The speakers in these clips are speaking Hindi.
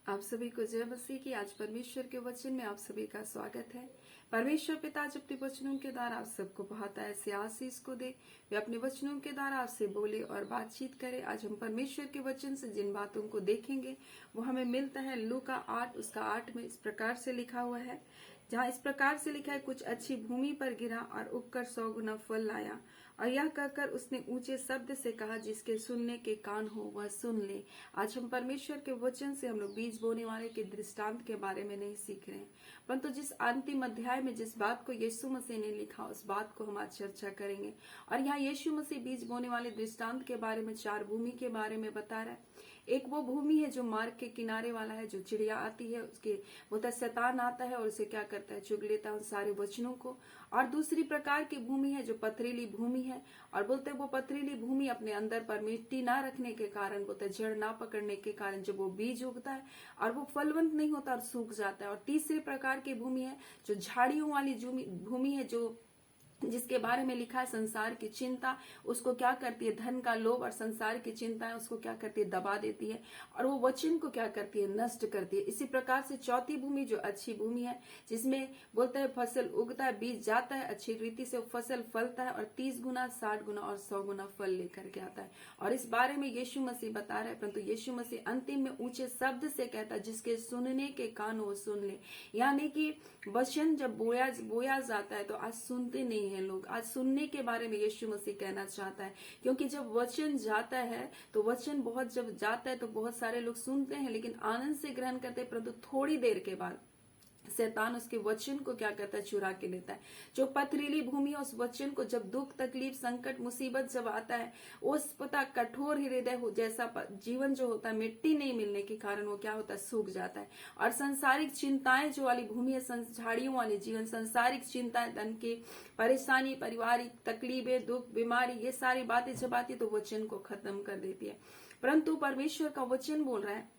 आप सभी को जय मसीह की। आज परमेश्वर के वचन में आप सभी का स्वागत है। परमेश्वर पिता आज अपने वचनों के द्वारा आप सबको बहुत ऐसे आशीष को दे, वे अपने वचनों के द्वारा आपसे बोले और बातचीत करे। आज हम परमेश्वर के वचन से जिन बातों को देखेंगे वो हमें मिलता है लूका 8 उसका 8 में इस प्रकार से लिखा हुआ है, जहाँ इस प्रकार से लिखा है, कुछ अच्छी भूमि पर गिरा और उगकर 100 गुना फल लाया। और यह कहकर उसने ऊंचे शब्द से कहा, जिसके सुनने के कान हो वह सुन ले। आज हम परमेश्वर के वचन से हम लोग बीज बोने वाले के दृष्टांत के बारे में नहीं सीख रहे हैं, परंतु जिस अंतिम अध्याय में जिस बात को यीशु मसीह ने लिखा उस बात को हम आज चर्चा करेंगे। और यहाँ यीशु मसीह बीज बोने वाले दृष्टांत के बारे में 4 भूमि के बारे में बता रहा है। एक वो भूमि है जो मार्ग के किनारे वाला है, जो चिड़िया आती है उसके बोलता है शैतान आता है और उसे क्या करता है, चुग लेता है उन सारे वचनों को। और दूसरी प्रकार की भूमि है जो पथरीली भूमि है, और बोलते हैं वो पथरीली भूमि अपने अंदर पर मिट्टी ना रखने के कारण, बोलते हैं जड़ ना पकड़ने के कारण जब वो बीज उगता है और वो फलवंत नहीं होता और सूख जाता है। और तीसरे प्रकार की भूमि है जो झाड़ियों वाली भूमि है, जो जिसके बारे में लिखा है संसार की चिंता उसको क्या करती है, धन का लोभ और संसार की चिंता है उसको क्या करती है, दबा देती है और वो वचन को क्या करती है, नष्ट करती है। इसी प्रकार से चौथी भूमि जो अच्छी भूमि है, जिसमें बोलते हैं फसल उगता है, बीज जाता है, अच्छी रीति से फसल फलता है और 30 गुना 60 गुना और 100 गुना फल लेकर के आता है। और इस बारे में यीशु मसीह बता रहे हैं, परंतु यीशु मसीह अंतिम में ऊंचे शब्द से कहता है, जिसके सुनने के कान वो सुन ले। यानी कि वचन जब बोया जाता है तो आज सुनते नहीं है लोग। आज सुनने के बारे में यीशु मसीह कहना चाहता है, क्योंकि जब वचन जाता है तो वचन बहुत जब जाता है तो बहुत सारे लोग सुनते हैं लेकिन आनंद से ग्रहण करते हैं, परंतु थोड़ी देर के बाद शैतान उसके वचन को क्या करता है, चुरा के लेता है। जो पथरीली भूमि है उस वचन को जब दुख तकलीफ संकट मुसीबत जब आता है, उस पता कठोर हृदय हो जैसा जीवन जो होता है, मिट्टी नहीं मिलने के कारण वो क्या होता है, सूख जाता है। और संसारिक चिंताएं जो वाली भूमि है, झाड़ियों वाली जीवन, संसारिक चिंताएं, धन की परेशानी, पारिवारिक तकलीफें, दुख बीमारी, ये सारी बातें जब आती तो वचन को खत्म कर देती है। परंतु परमेश्वर का वचन बोल रहा है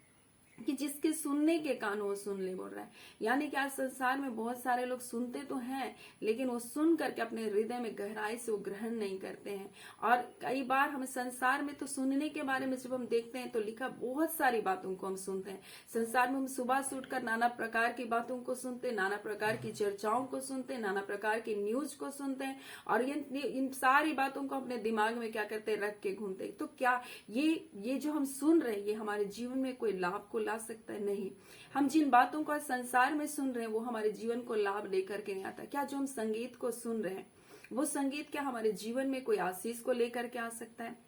कि जिसके सुनने के कान वो सुन ले, बोल रहा है। यानी कि आज संसार में बहुत सारे लोग सुनते तो हैं लेकिन वो सुन करके अपने हृदय में गहराई से वो ग्रहण नहीं करते हैं। और कई बार हम संसार में तो सुनने के बारे में जब हम देखते हैं तो लिखा बहुत सारी बातों को हम सुनते हैं। संसार में हम सुबह से उठकर नाना प्रकार की बातों को सुनते हैं, नाना प्रकार की चर्चाओं को सुनते हैं, नाना प्रकार की न्यूज को सुनते हैं और इन सारी बातों को अपने दिमाग में क्या करते हैं, रख के घूमते हैं। तो क्या ये जो हम सुन रहे हैं ये हमारे जीवन में कोई लाभ को ला सकता है? नहीं। हम जिन बातों को संसार में सुन रहे हैं वो हमारे जीवन को लाभ लेकर के नहीं आता। क्या जो हम संगीत को सुन रहे हैं वो संगीत क्या हमारे जीवन में कोई आशीष को लेकर के आ सकता है?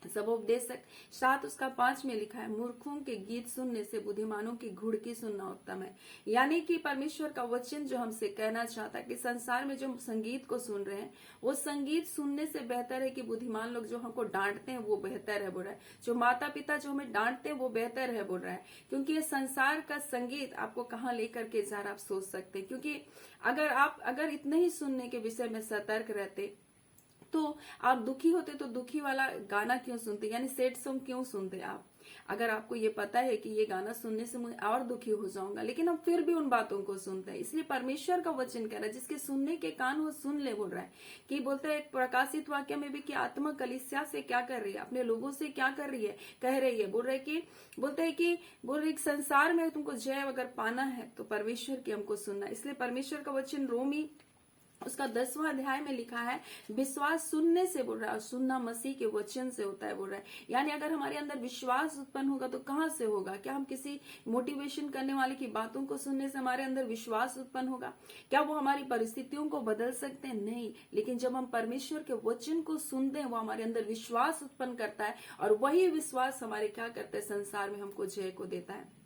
सबोपदेशक 7 उसका 5 में लिखा है, मूर्खों के गीत सुनने से बुद्धिमानों की घुड़की सुनना उत्तम है। यानी कि परमेश्वर का वचन जो हमसे कहना चाहता है कि संसार में जो हम संगीत को सुन रहे हैं वो संगीत सुनने से बेहतर है कि बुद्धिमान लोग जो हमको डांटते हैं वो बेहतर है, बोल रहा है। जो माता पिता जो हमें डांटते हैं वो बेहतर है, बोल रहा है। क्योंकि ये संसार का संगीत आपको कहाँ लेकर के जा रहा आप सोच सकते हैं। क्योंकि अगर इतने ही सुनने के विषय में सतर्क रहते तो आप दुखी होते तो दुखी वाला गाना क्यों सुनते, यानी सैड सॉन्ग क्यों सुनते आप? अगर आपको ये पता है कि ये गाना सुनने से मैं और दुखी हो जाऊंगा, लेकिन हम फिर भी उन बातों को सुनते हैं। इसलिए परमेश्वर का वचन कह रहा है, जिसके सुनने के कान हो सुन ले, बोल रहा है। कि बोलता है एक प्रकाशित वाक्य में भी कि आत्मा कलीसिया से क्या कर रही है, अपने लोगों से क्या कर रही है, कह रही है, बोल रहे कि संसार में तुमको जय अगर पाना है तो परमेश्वर की हमको सुनना। इसलिए परमेश्वर का वचन रोमी उसका 10वां अध्याय में लिखा है, विश्वास सुनने से, बोल रहा है, और सुनना मसीह के वचन से होता है, बोल रहा है। यानी अगर हमारे अंदर विश्वास उत्पन्न होगा तो कहां से होगा? क्या हम किसी मोटिवेशन करने वाले की बातों को सुनने से हमारे अंदर विश्वास उत्पन्न होगा? क्या वो हमारी परिस्थितियों को बदल सकते हैं? नहीं। लेकिन जब हम परमेश्वर के वचन को सुनते हैं वो हमारे अंदर विश्वास उत्पन्न करता है और वही विश्वास हमारे क्या करता है, संसार में हमको जय को देता है।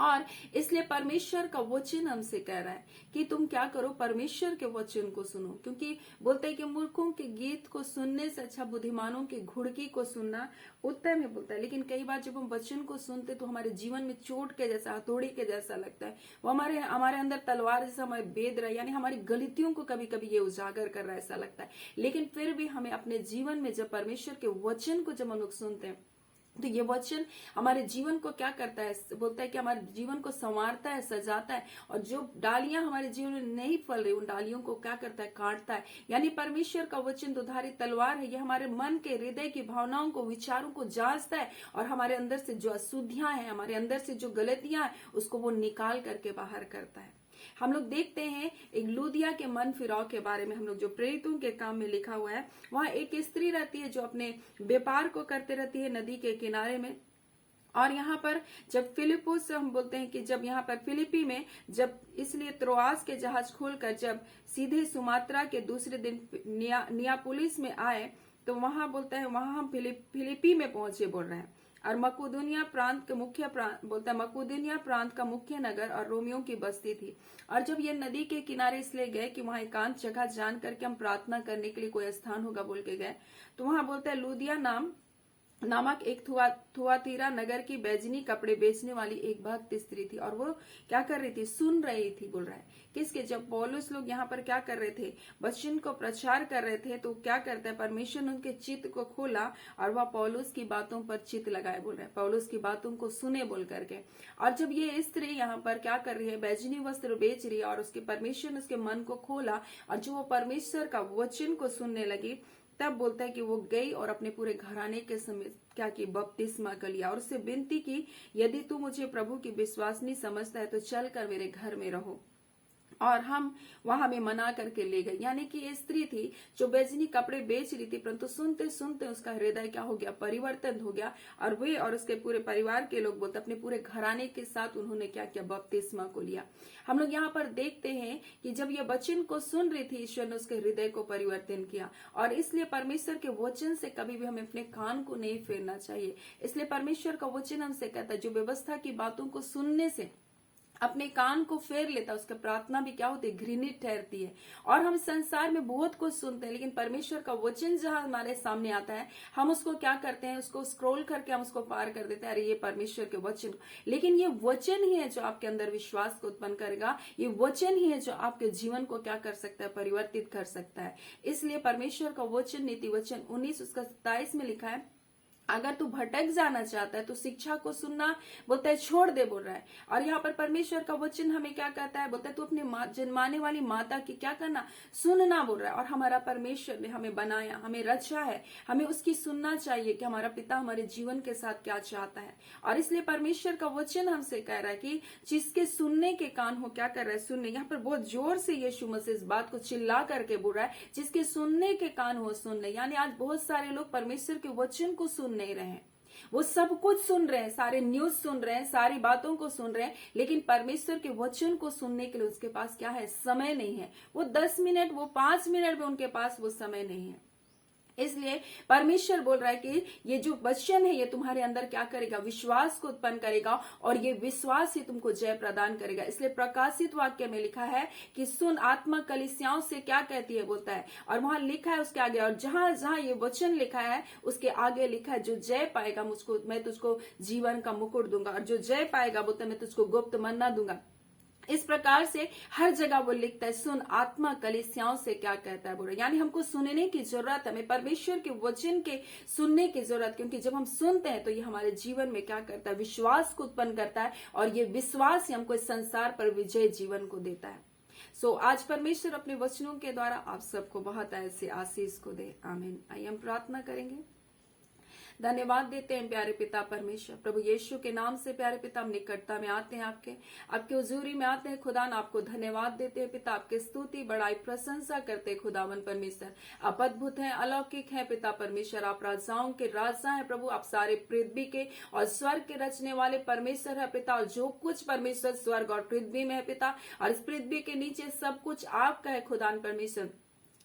और इसलिए परमेश्वर का वचन हमसे कह रहा है कि तुम क्या करो, परमेश्वर के वचन को सुनो। क्योंकि बोलते हैं कि मूर्खों के गीत को सुनने से अच्छा बुद्धिमानों की घुड़की को सुनना उत्तम है, बोलता है। लेकिन कई बार जब हम वचन को सुनते तो हमारे जीवन में चोट के जैसा, हथौड़ी के जैसा लगता है। वो हमारे अंदर तलवार जैसा हमें बेध रहा है, यानी हमारी गलतियों को कभी कभी ये उजागर कर रहा है, ऐसा लगता है। लेकिन फिर भी हमें अपने जीवन में जब परमेश्वर के वचन को जब हम लोग सुनते हैं तो ये वचन हमारे जीवन को क्या करता है, बोलता है कि हमारे जीवन को संवारता है, सजाता है, और जो डालियां हमारे जीवन में नहीं फल रही उन डालियों को क्या करता है, काटता है। यानी परमेश्वर का वचन दुधारी तलवार है, ये हमारे मन के, हृदय की भावनाओं को, विचारों को जांचता है, और हमारे अंदर से जो अशुद्धियां हैं, हमारे अंदर से जो गलतियां हैं, उसको वो निकाल करके बाहर करता है। हम लोग देखते हैं एक लूदिया के मन फिराव के बारे में, हम लोग जो प्रेरितों के काम में लिखा हुआ है, वहां एक स्त्री रहती है जो अपने व्यापार को करते रहती है नदी के किनारे में। और यहाँ पर जब फिलिपोस, हम बोलते हैं कि जब यहाँ पर फिलिपी में, जब इसलिए त्रोआस के जहाज खोलकर जब सीधे सुमात्रा के दूसरे दिन नियापुलिस में आए, तो वहां बोलता है वहां हम फिलिपी में पहुंचे, बोल रहे हैं। और मकुदुनिया प्रांत के मुख्य बोलता है मकुदुनिया प्रांत का मुख्य नगर और रोमियों की बस्ती थी। और जब ये नदी के किनारे इसलिए गए कि वहां एकांत जगह जान करके हम प्रार्थना करने के लिए कोई स्थान होगा बोल के गए, तो वहां बोलता है लूदिया नामक एक थुआतीरा नगर की बैजनी कपड़े बेचने वाली एक भक्त स्त्री थी। और वो क्या कर रही थी, सुन रही थी, बोल रहा है किसके, जब पौलुस लोग यहाँ पर क्या कर रहे थे, वचन को प्रचार कर रहे थे, तो क्या करता है, परमेश्वर ने उनके चित्त को खोला और वह पौलुस की बातों पर चित्त लगाए, बोल रहे हैं, पौलुस की बातों को सुने बोल करके। और जब ये स्त्री यहाँ पर क्या कर रही है, बैजनी वस्त्र बेच रही है, और उसके परमेश्वर ने उसके मन को खोला, और जो वो परमेश्वर का वचन को सुनने लगी, तब बोलता है कि वो गई और अपने पूरे घराने के समेत क्या की बपतिस्मा कर लिया, और उससे विनती की, यदि तू मुझे प्रभु की विश्वासनी समझता है तो चल कर मेरे घर में रहो। और हम वहां हमें मना करके ले गए। यानी कि ये स्त्री थी जो बैजनी कपड़े बेच रही थी, परंतु सुनते सुनते उसका हृदय क्या हो गया, परिवर्तन हो गया, और वे और उसके पूरे परिवार के लोग बोलते अपने पूरे घराने के साथ उन्होंने क्या किया, बपतिस्मा को लिया। हम लोग यहाँ पर देखते हैं कि जब ये वचन को सुन रही थी, ईश्वर ने उसके हृदय को परिवर्तन किया। और इसलिए परमेश्वर के वचन से कभी भी हमें अपने कान को नहीं फेरना चाहिए। इसलिए परमेश्वर का वचन हमसे कहता है, जो व्यवस्था की बातों को सुनने से अपने कान को फेर लेता है, उसकी प्रार्थना भी क्या होती है, घृणित ठहरती है। और हम संसार में बहुत कुछ सुनते हैं, लेकिन परमेश्वर का वचन जहां हमारे सामने आता है, हम उसको क्या करते हैं, उसको स्क्रॉल करके हम उसको पार कर देते हैं, अरे ये परमेश्वर के वचन। लेकिन ये वचन ही है जो आपके अंदर विश्वास को उत्पन्न करेगा, ये वचन ही है जो आपके जीवन को क्या कर सकता है, परिवर्तित कर सकता है। इसलिए परमेश्वर का वचन, नीति वचन 19:27 में लिखा है, अगर तू भटक जाना चाहता है तो शिक्षा को सुनना, बोलता है, छोड़ दे, बोल रहा है। और यहाँ पर परमेश्वर का वचन हमें क्या कहता है, बोलता है तू अपने जन्माने वाली माता की क्या करना, सुनना, बोल रहा है। और हमारा परमेश्वर ने हमें बनाया, हमें रचा है, हमें उसकी सुनना चाहिए कि हमारा पिता हमारे जीवन के साथ क्या चाहता है। और इसलिए परमेश्वर का वचन हमसे कह रहा है कि जिसके सुनने के कान हो, क्या कर रहा है, सुनने। यहाँ पर बहुत जोर से यीशु मसीह इस बात को चिल्ला करके बोल रहा है, जिसके सुनने के कान हो, सुनने। यानी आज बहुत सारे लोग परमेश्वर के वचन को सुन नहीं रहे हैं, वो सब कुछ सुन रहे हैं, सारे न्यूज सुन रहे हैं, सारी बातों को सुन रहे हैं, लेकिन परमेश्वर के वचन को सुनने के लिए उसके पास क्या है, समय नहीं है। वो 10 मिनट, वो 5 मिनट में उनके पास वो समय नहीं है। इसलिए परमेश्वर बोल रहा है कि ये जो वचन है, ये तुम्हारे अंदर क्या करेगा, विश्वास को उत्पन्न करेगा, और ये विश्वास ही तुमको जय प्रदान करेगा। इसलिए प्रकाशित वाक्य में लिखा है कि सुन, आत्मा कलीसियाओं से क्या कहती है, बोलता है। और वहां लिखा है उसके आगे, और जहां जहां ये वचन लिखा है उसके आगे लिखा है, जो जय पाएगा मुझको, मैं तुझको जीवन का मुकुट दूंगा, और जो जय पाएगा, बोलता है, मैं तुझको गुप्त मन्ना दूंगा। इस प्रकार से हर जगह वो लिखता है, सुन, आत्मा कलीसियाओं से क्या कहता है, बोल रहा। यानी हमको सुनने की जरूरत है, हमें परमेश्वर के वचन के सुनने की जरूरत, क्योंकि जब हम सुनते हैं तो ये हमारे जीवन में क्या करता है, विश्वास को उत्पन्न करता है, और ये विश्वास ही हमको इस संसार पर विजय जीवन को देता है। आज परमेश्वर अपने वचनों के द्वारा आप सबको बहुत ऐसे आशीष को दे, आमीन। आइए हम प्रार्थना करेंगे। धन्यवाद देते हैं प्यारे पिता परमेश्वर, प्रभु यीशु के नाम से प्यारे पिता, हम निकटता में आते हैं, आपके हुजूरी में आते हैं खुदा, आपको धन्यवाद देते हैं पिता, आपके स्तुति बड़ाई प्रशंसा करते हैं खुदावन परमेश्वर। आप अद्भुत हैं, अलौकिक हैं पिता परमेश्वर, आप राजाओं के राजा हैं प्रभु, आप सारे पृथ्वी के और स्वर्ग के रचने वाले परमेश्वर है पिता। और जो कुछ परमेश्वर स्वर्ग और पृथ्वी में है पिता, और इस पृथ्वी के नीचे सब कुछ आपका है खुदान परमेश्वर,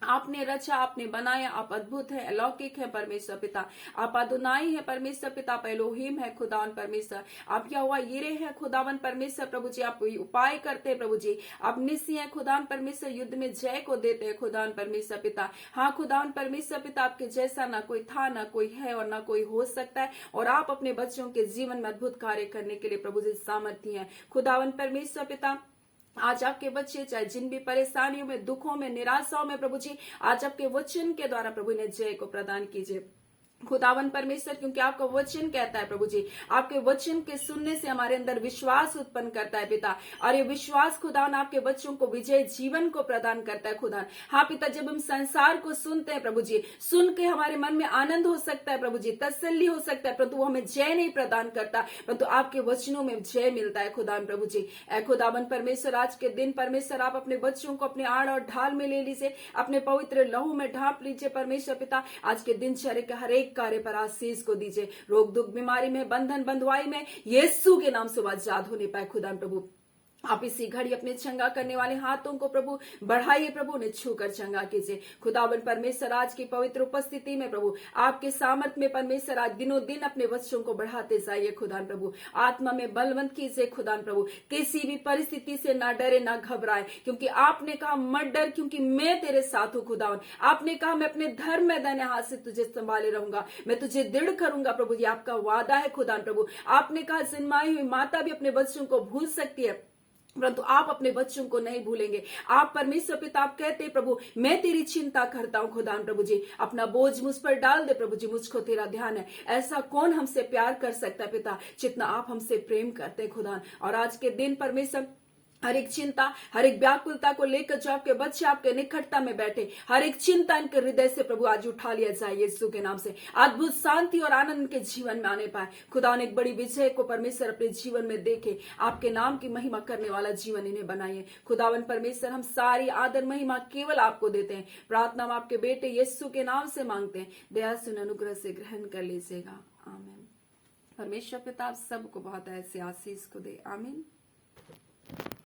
आपने रचा, आपने बनाया, आप अद्भुत है, अलौकिक है परमेश्वर पिता। आप अदोनाई है परमेश्वर पिता, आप एलोहिम है खुदावन परमेश्वर, आप क्या हुआ येरे है खुदावन परमेश्वर प्रभु जी, आप उपाय करते हैं प्रभु जी, आप निसी है खुदावन परमेश्वर, युद्ध में जय को देते हैं खुदावन परमेश्वर पिता। हाँ खुदावन परमेश्वर पिता, आपके जैसा ना कोई था, ना कोई है, और ना कोई हो सकता है, और आप अपने बच्चों के जीवन में अद्भुत कार्य करने के लिए प्रभु जी सामर्थ्य है खुदावन परमेश्वर पिता। आज आपके बच्चे चाहे जिन भी परेशानियों में, दुखों में, निराशाओं में प्रभु जी, आज आपके वचन के द्वारा प्रभु ने जय को प्रदान कीजिए। खुदावन परमेश्वर, क्योंकि आपका वचन कहता है प्रभु जी, आपके वचन के सुनने से हमारे अंदर विश्वास उत्पन्न करता है पिता, और ये विश्वास खुदावन आपके बच्चों को विजय जीवन को प्रदान करता है खुदावन। हाँ पिता, जब हम संसार को सुनते हैं प्रभु जी, सुन के हमारे मन में आनंद हो सकता है प्रभु जी, तसल्ली हो सकता है, परंतु वो हमें जय नहीं प्रदान करता, परंतु आपके वचनों में जय मिलता है खुदावन प्रभु जी। ऐ खुदावन परमेश्वर, आज के दिन परमेश्वर आप अपने बच्चों को अपने आड़ और ढाल में ले लीजिए, अपने पवित्र लहू में ढांप लीजिए परमेश्वर पिता। आज के दिनचर्या के हर एक कार्य पर आशीष को दीजिए, रोग दुख बीमारी में बंधन बंधुआई में यीशु के नाम से आजाद होने पाए खुदा प्रभु। आप इसी घड़ी अपने चंगा करने वाले हाथों को प्रभु बढ़ाइए, प्रभु ने छूकर चंगा कीजिए खुदावन परमेश्वर। आज की पवित्र उपस्थिति में प्रभु आपके सामर्थ में परमेश्वर आज दिनों दिन अपने बच्चों को बढ़ाते जाइए खुदान प्रभु। आत्मा में बलवंत कीजिए खुदान प्रभु, किसी भी परिस्थिति से ना डरे ना घबराए, क्योंकि आपने कहा मत डर क्योंकि मैं तेरे साथ हूं खुदावन। आपने कहा मैं अपने धर्म में दाहिने हाथ से तुझे संभाले रहूंगा, मैं तुझे दृढ़ करूंगा प्रभु जी, आपका वादा है खुदान प्रभु। आपने कहा जन्माई हुई माता भी अपने बच्चों को भूल सकती है, परंतु आप अपने बच्चों को नहीं भूलेंगे। आप परमेश्वर पिता आप कहते प्रभु मैं तेरी चिंता करता हूं खुदान प्रभु जी, अपना बोझ मुझ पर डाल दे प्रभु जी, मुझको तेरा ध्यान है। ऐसा कौन हमसे प्यार कर सकता है पिता जितना आप हमसे प्रेम करते खुदान। और आज के दिन परमेश्वर हर एक चिंता हर एक व्याकुलता को लेकर जो आपके बच्चे आपके निकटता में बैठे, हर एक चिंता इनके हृदय से प्रभु आज उठा लिया जाए यीशु के नाम से। अद्भुत शांति और आनंद इनके जीवन में आने पाए खुदा ने, एक बड़ी विजय को परमेश्वर अपने जीवन में देखे, आपके नाम की महिमा करने वाला जीवन इन्हें बनाइए खुदावन परमेश्वर। हम सारी आदर महिमा केवल आपको देते हैं, प्रार्थना हम आपके बेटे यीशु के नाम से मांगते हैं, दया सुन अनुग्रह से ग्रहण कर लीजिएगा, आमीन। परमेश्वर पिता आप सबको बहुत ऐसे आशीष को दे, आमीन।